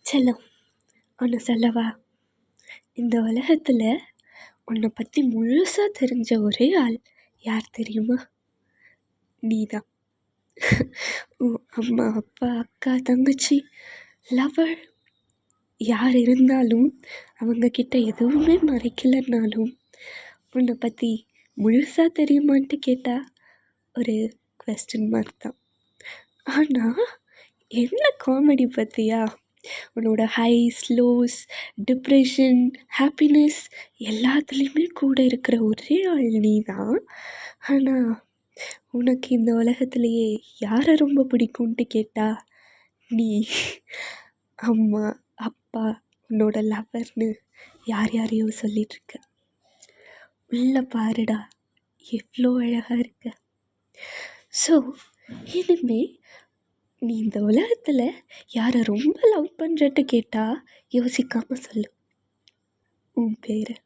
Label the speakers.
Speaker 1: செல்லம், ஒன்று சொல்லவா? இந்த உலகத்தில் உன்னை பற்றி முழுசாக தெரிஞ்ச ஒரே ஆள் யார் தெரியுமா? நீ தான். உன் அம்மா, அப்பா, அக்கா, தங்கச்சி, லவர் யார் இருந்தாலும் அவங்கக்கிட்ட எதுவுமே மறைக்கலைன்னாலும் உன்னை பற்றி முழுசாக தெரியுமான்ட்டு கேட்டால் ஒரு கொஸ்டின் மார்க் தான். ஆனால் என்ன காமெடி பற்றியா? உன்னோட ஹைஸ், லோஸ், டிப்ரெஷன், ஹாப்பினஸ் எல்லாத்துலேயுமே கூட இருக்கிற ஒரே ஆள் நீ தான். ஆனால் உனக்கு இந்த உலகத்துலேயே யாரை ரொம்ப பிடிக்கும்ன்ட்டு கேட்டா நீ அம்மா, அப்பா, உன்னோட லவர்னு யார் யாரையோ சொல்லிகிட்ருக்க. உள்ள பாருடா, எவ்வளோ அழகாக இருக்க. ஸோ இனிமே நீ இந்த உலகத்தில் யாரை ரொம்ப லவ் பண்ணுறன்ட்டு கேட்டால் யோசிக்காமல் சொல்லு உன் பேரை.